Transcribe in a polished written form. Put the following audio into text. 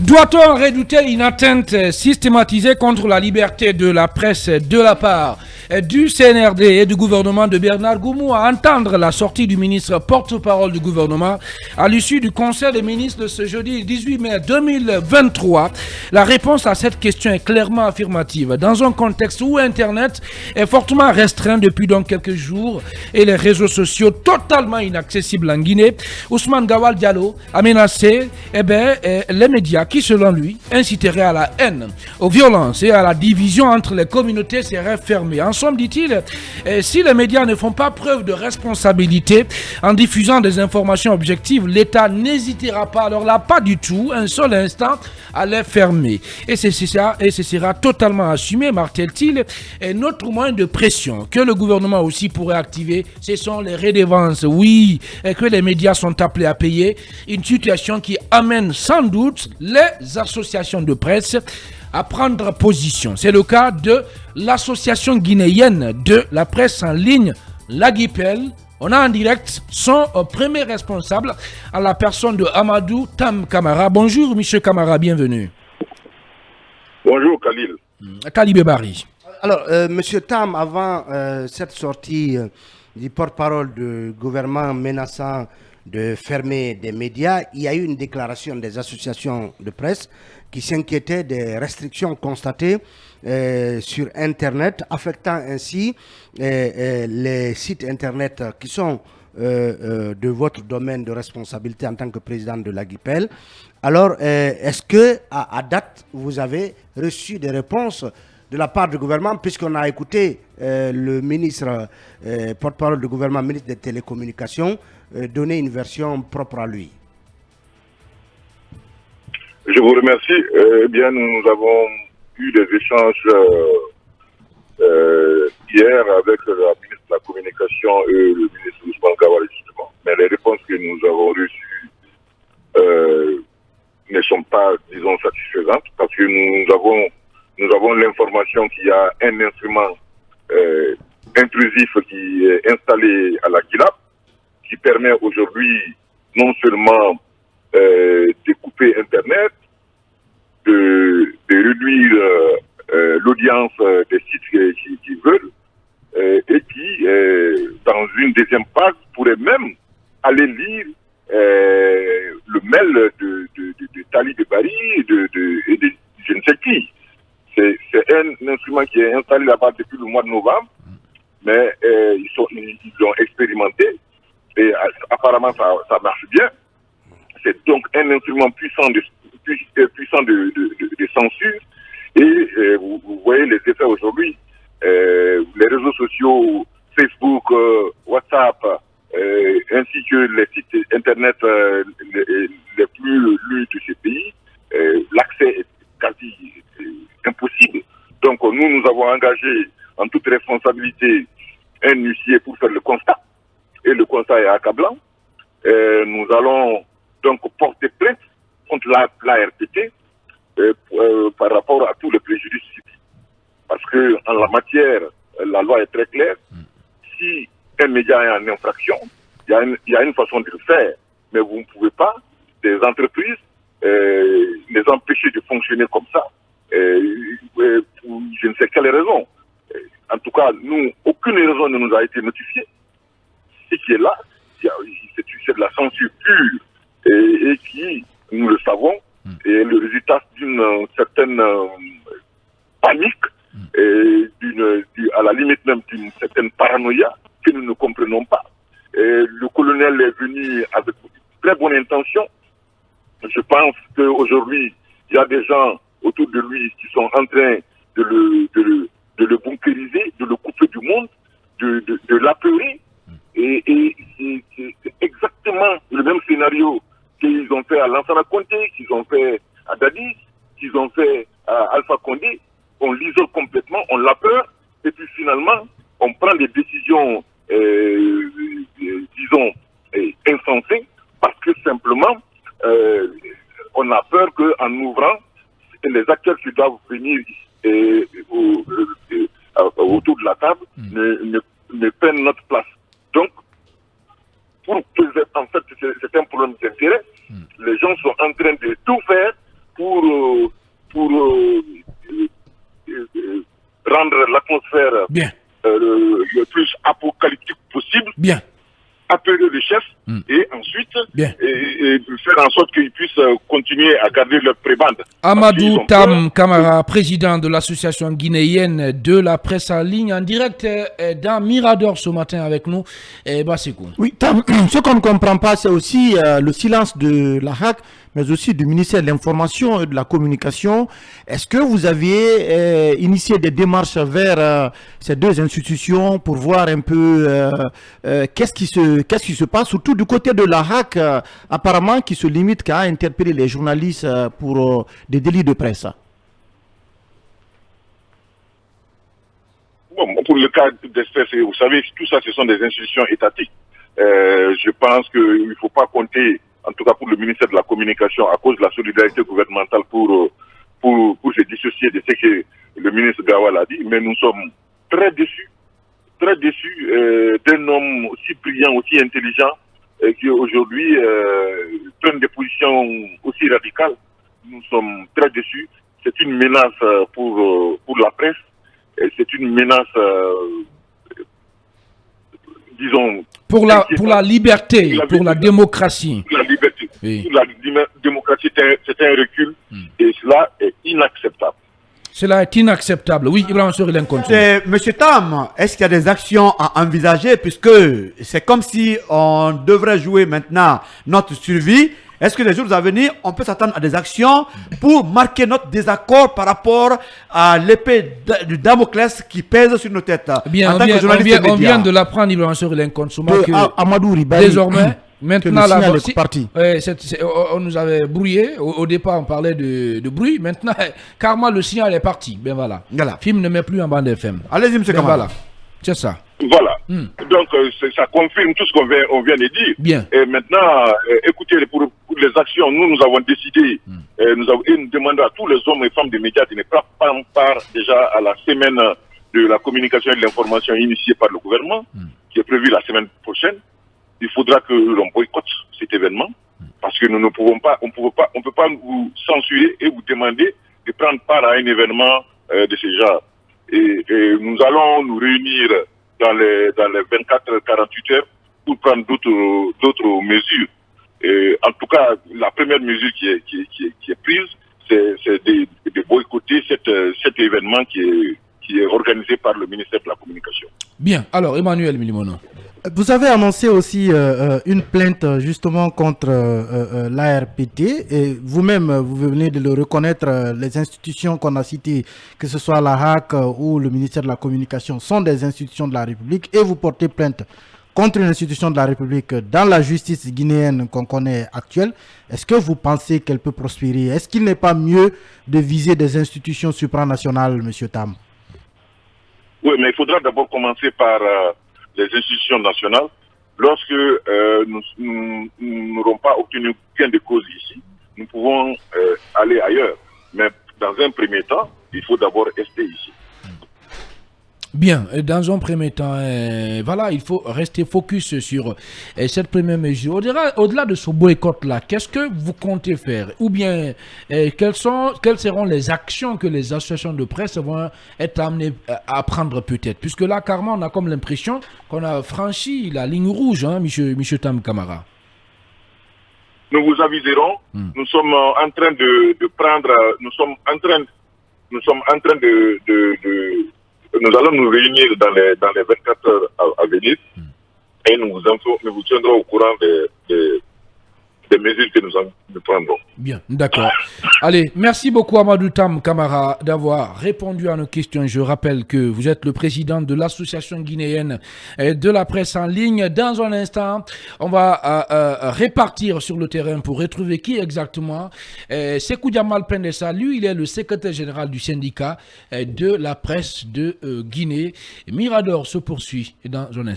Doit-on redouter une atteinte systématisée contre la liberté de la presse de la part du CNRD et du gouvernement de Bernard Goumou à entendre la sortie du ministre porte-parole du gouvernement à l'issue du Conseil des ministres de ce jeudi 18 mai 2023? La réponse à cette question est clairement affirmative. Dans un contexte où Internet est fortement restreint depuis donc quelques jours et les réseaux sociaux totalement inaccessibles en Guinée, Ousmane Gawal Diallo a menacé les médias qui, selon lui, inciteraient à la haine, aux violences et à la division entre les communautés seraient fermés. En somme, dit-il, si les médias ne font pas preuve de responsabilité en diffusant des informations objectives, l'État n'hésitera pas, alors là, pas du tout, un seul instant, à les fermer. Et ce sera totalement assumé, martèle-t-il. Et notre moyen de pression que le gouvernement aussi pourrait activer, ce sont les redevances. Oui, et que les médias sont appelés à payer. Une situation qui amène sans doute les associations de presse à prendre position. C'est le cas de l'association guinéenne de la presse en ligne, l'Aguipel. On a en direct son premier responsable, à la personne de Amadou Tam Kamara. Bonjour, monsieur Kamara, bienvenue. Bonjour, Khalil. Kalibé Bari. Alors, monsieur Tam, avant cette sortie du porte-parole du gouvernement menaçant de fermer des médias, il y a eu une déclaration des associations de presse qui s'inquiétaient des restrictions constatées sur Internet, affectant ainsi les sites Internet qui sont de votre domaine de responsabilité en tant que président de l'Aguipel. Alors, est-ce que à date, vous avez reçu des réponses de la part du gouvernement, puisqu'on a écouté le ministre, porte-parole du gouvernement, ministre des Télécommunications, donner une version propre à lui? Je vous remercie. Bien, nous avons eu des échanges hier avec la ministre de la Communication et le ministre Ousmane Gawal, justement. Mais les réponses que nous avons reçues ne sont pas, disons, satisfaisantes, parce que nous avons l'information qu'il y a un instrument intrusif qui est installé à la GILAP, qui permet aujourd'hui non seulement de couper Internet, de réduire l'audience des sites qui veulent, et qui, dans une deuxième phase, pourrait même aller lire le mail de Tali de Bari et de je ne sais qui. C'est un instrument qui est installé là-bas depuis le mois de novembre, mais ils l'ont expérimenté et apparemment ça marche bien. C'est donc un instrument puissant de censure et vous voyez les effets aujourd'hui. Les réseaux sociaux, Facebook, WhatsApp, ainsi que les sites internet les plus lus de ces pays, l'accès est quasi impossible. Donc nous avons engagé en toute responsabilité un huissier pour faire le constat. Et le constat est accablant. Nous allons donc porter plainte contre la RTT par rapport à tous les préjudices subis. Parce que en la matière, la loi est très claire. Si un média est en infraction, il y a une façon de le faire. Mais vous ne pouvez pas, des entreprises, les empêcher de fonctionner comme ça. Pour je ne sais quelle raison. En tout cas, nous, aucune raison ne nous a été notifiée. Ce qui est là, c'est de la censure pure et qui, nous le savons, est le résultat d'une certaine panique et à la limite même d'une certaine paranoïa que nous ne comprenons pas. Le colonel est venu avec très bonne intention. Je pense qu'aujourd'hui, il y a des gens autour de lui qui sont en train de le bunkériser, de le couper du monde, de l'apeurer. Et c'est exactement le même scénario qu'ils ont fait à Lansana Conté, qu'ils ont fait à Dadis, qu'ils ont fait à Alpha Condé. On l'isole complètement, on l'apeure, et puis finalement, on prend des décisions, disons, insensées, parce que simplement, on a peur qu'en ouvrant, les acteurs qui doivent venir autour de la table ne prennent notre place. Donc, en fait, c'est un problème d'intérêt. Les gens sont en train de tout faire pour rendre l'atmosphère le plus apocalyptique possible. Bien. Appeler le chef et ensuite et faire en sorte qu'ils puissent continuer à garder leur prébande. Amadou Tam Kamara, président de l'association guinéenne de la presse en ligne, en direct dans Mirador ce matin avec nous. Basekou. Oui, Tam, ce qu'on ne comprend pas, c'est aussi le silence de la HAC, mais aussi du ministère de l'Information et de la Communication. Est-ce que vous aviez initié des démarches vers ces deux institutions pour voir un peu qu'est-ce qui se passe, surtout du côté de la HAC, apparemment qui se limite qu'à interpeller les journalistes pour des délits de presse? Bon, pour le cas d'espèces, vous savez, tout ça, ce sont des institutions étatiques. Je pense qu'il ne faut pas compter, en tout cas pour le ministère de la Communication, à cause de la solidarité gouvernementale pour se dissocier de ce que le ministre Gawal a dit. Mais nous sommes très déçus d'un homme aussi brillant, aussi intelligent, qui aujourd'hui prenne des positions aussi radicales. Nous sommes très déçus. C'est une menace pour la presse. C'est une menace, disons... Pour la liberté, pour la démocratie. La liberté. Oui. La démocratie, c'est un recul et cela est inacceptable. Cela est inacceptable. Oui, Ibrahim Sorilène continue. Monsieur Tam, est-ce qu'il y a des actions à envisager, puisque c'est comme si on devrait jouer maintenant notre survie? Est-ce que les jours à venir, on peut s'attendre à des actions pour marquer notre désaccord par rapport à l'épée de Damoclès qui pèse sur nos têtes? Bien, on vient de l'apprendre, Ibrahim Sorilène Konsouma, que Amadou Ribari, désormais, maintenant, la est partie. On nous avait brouillé. Au départ, on parlait de bruit. Maintenant, carrément, le signal est parti. Ben voilà. Film ne met plus en bande FM. Allez-y, monsieur Kamara. Voilà. C'est ça. Voilà. Donc, ça confirme tout ce qu'on vient de dire. Bien. Et maintenant, écoutez, pour les actions, nous avons décidé, nous demandons à tous les hommes et femmes des médias de ne pas prendre part déjà à la semaine de la communication et de l'information initiée par le gouvernement, qui est prévue la semaine prochaine. Il faudra que l'on boycotte cet événement parce que nous ne pouvons pas, on peut pas vous censurer et vous demander de prendre part à un événement de ce genre. Et nous allons nous réunir dans les 24-48 heures pour prendre d'autres mesures. Et en tout cas, la première mesure qui est prise, c'est de boycotter cet événement qui est organisé par le ministère de la Communication. Bien. Alors, Emmanuel Milimono. Vous avez annoncé aussi une plainte justement contre l'ARPT et vous-même, vous venez de le reconnaître, les institutions qu'on a citées, que ce soit la HAC ou le ministère de la Communication, sont des institutions de la République et vous portez plainte contre une institution de la République dans la justice guinéenne qu'on connaît actuelle. Est-ce que vous pensez qu'elle peut prospérer? Est-ce qu'il n'est pas mieux de viser des institutions supranationales, M. Tam? Oui, mais il faudra d'abord commencer par les institutions nationales. Lorsque nous n'aurons pas obtenu gain de cause ici, nous pouvons aller ailleurs. Mais dans un premier temps, il faut d'abord rester ici. Bien, dans un premier temps, voilà, il faut rester focus sur cette première mesure. Au-delà de ce boycott-là, qu'est-ce que vous comptez faire? Ou bien, quelles seront les actions que les associations de presse vont être amenées à prendre peut-être? Puisque là, carrément, on a comme l'impression qu'on a franchi la ligne rouge, hein, Monsieur Tam Kamara. Nous vous aviserons. Nous sommes en train de prendre... Nous sommes en train de nous allons nous réunir dans les 24 heures à venir et nous vous tiendrons au courant des mesures que nous prendrons. Bien, d'accord. Allez, merci beaucoup Amadou Tam Kamara d'avoir répondu à nos questions. Je rappelle que vous êtes le président de l'association guinéenne de la presse en ligne. Dans un instant, on va répartir sur le terrain pour retrouver qui exactement. Sékou Diamal Pendessa, lui, il est le secrétaire général du syndicat de la presse de Guinée. Mirador se poursuit dans un instant.